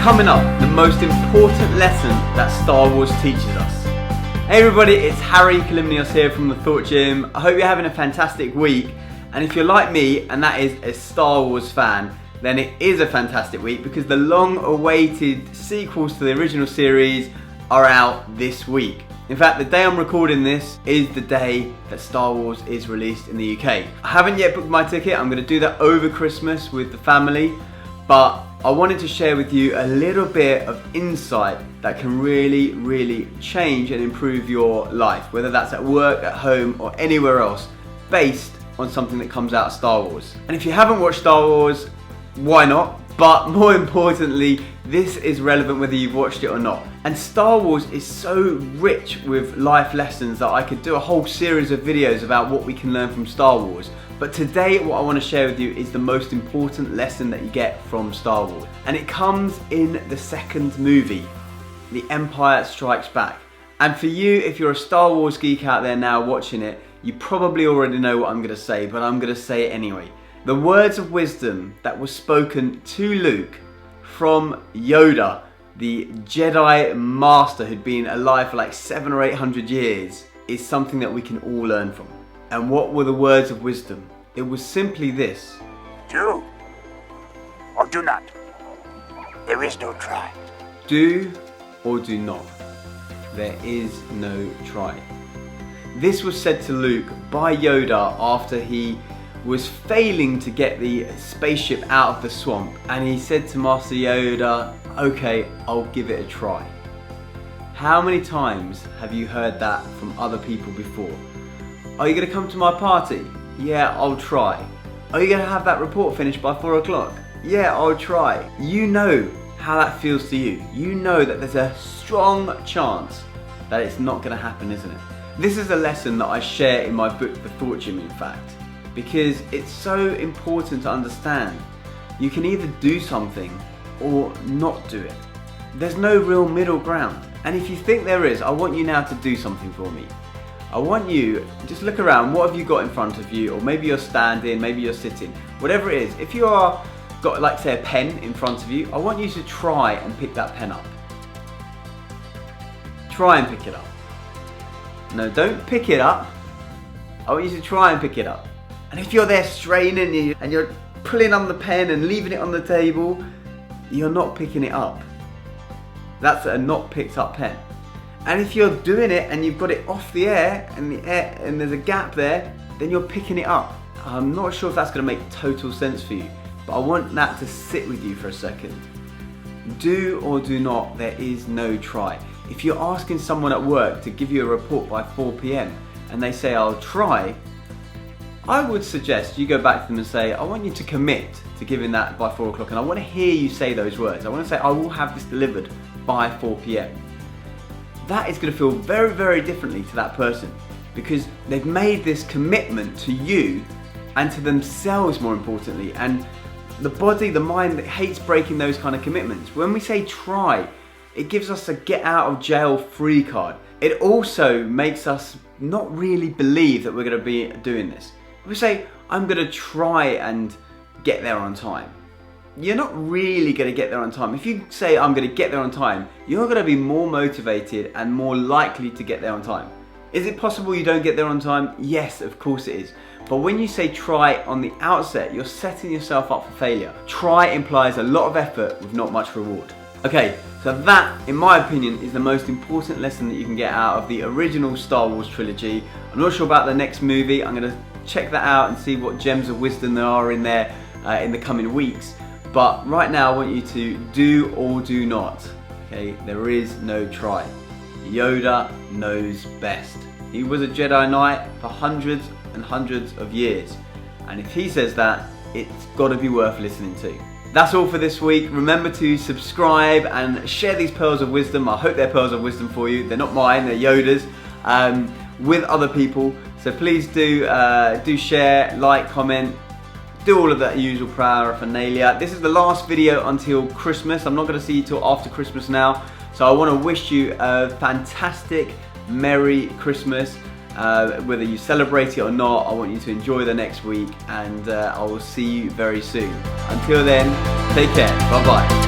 Coming up, the most important lesson that Star Wars teaches us. Hey everybody, it's Kalymnios here from the Thought Gym. I hope you're having a fantastic week, and if you're like me and that is a Star Wars fan, then it is a fantastic week because the long-awaited sequels to the original series are out this week. In fact, the day I'm recording this is the day that Star Wars is released in the UK. I haven't yet booked my ticket. I'm going to do that over Christmas with the family, but I wanted to share with you a little bit of insight that can really change and improve your life, whether that's at work, at home, or anywhere else, based on something that comes out of Star Wars. And if you haven't watched Star Wars, why not? But more importantly, this is relevant whether you've watched it or not. And Star Wars is so rich with life lessons that I could do a whole series of videos about what we can learn from Star Wars. But today what I want to share with you is the most important lesson that you get from Star Wars. And it comes in the second movie, The Empire Strikes Back. And for you, if you're a Star Wars geek out there now watching it, you probably already know what I'm going to say, but I'm going to say it anyway. The words of wisdom that were spoken to Luke from Yoda, the Jedi Master who'd been alive for like 700 or 800 years, is something that we can all learn from. And what were the words of wisdom? It was simply this. Do or do not. There is no try. Do or do not. There is no try. This was said to Luke by Yoda after he was failing to get the spaceship out of the swamp, and he said to Master Yoda, okay, I'll give it a try. How many times have you heard that from other people before? Are you going to come to my party? Yeah, I'll try. Are you going to have that report finished by 4 o'clock? Yeah, I'll try. You know how that feels to you. You know that there's a strong chance that it's not going to happen, isn't it? This is a lesson that I share in my book, The Thought Gym, in fact. Because it's so important to understand. You can either do something or not do it. There's no real middle ground. And if you think there is, I want you now to do something for me. I want you, just look around, what have you got in front of you? Or maybe you're standing, maybe you're sitting, whatever it is. If you are got, like say, a pen in front of you, I want you to try and pick that pen up. Try and pick it up. No, don't pick it up. I want you to try and pick it up. And if you're there straining and you're pulling on the pen and leaving it on the table, you're not picking it up. That's a not picked up pen. And if you're doing it and you've got it off the air and there's a gap there, then you're picking it up. I'm not sure if that's going to make total sense for you, but I want that to sit with you for a second. Do or do not, there is no try. If you're asking someone at work to give you a report by 4 p.m. and they say, I'll try, I would suggest you go back to them and say, I want you to commit to giving that by 4 o'clock, and I want to hear you say those words. I want to say, I will have this delivered by 4 p.m. That is going to feel very differently to that person because they've made this commitment to you and to themselves, more importantly. And the body, the mind, that hates breaking those kind of commitments. When we say try, it gives us a get out of jail free card. It also makes us not really believe that we're going to be doing this. If we say, I'm going to try and get there on time, you're not really going to get there on time. If you say, I'm going to get there on time, you're going to be more motivated and more likely to get there on time. Is it possible you don't get there on time? Yes, of course it is. But when you say try on the outset, you're setting yourself up for failure. Try implies a lot of effort with not much reward. Okay, so that, in my opinion, is the most important lesson that you can get out of the original Star Wars trilogy. I'm not sure about the next movie. I'm going to check that out and see what gems of wisdom there are in there in the coming weeks. But right now I want you to do or do not. Okay, there is no try. Yoda knows best. He was a Jedi Knight for hundreds and hundreds of years. And if he says that, it's got to be worth listening to. That's all for this week. Remember to subscribe and share these pearls of wisdom. I hope they're pearls of wisdom for you. They're not mine, they're Yoda's. With other people. So please do share, like, comment, do all of that usual paraphernalia. This is the last video until Christmas. I'm not going to see you till after Christmas now. So I want to wish you a fantastic, Merry Christmas. Whether you celebrate it or not, I want you to enjoy the next week, and I will see you very soon. Until then, take care. Bye bye.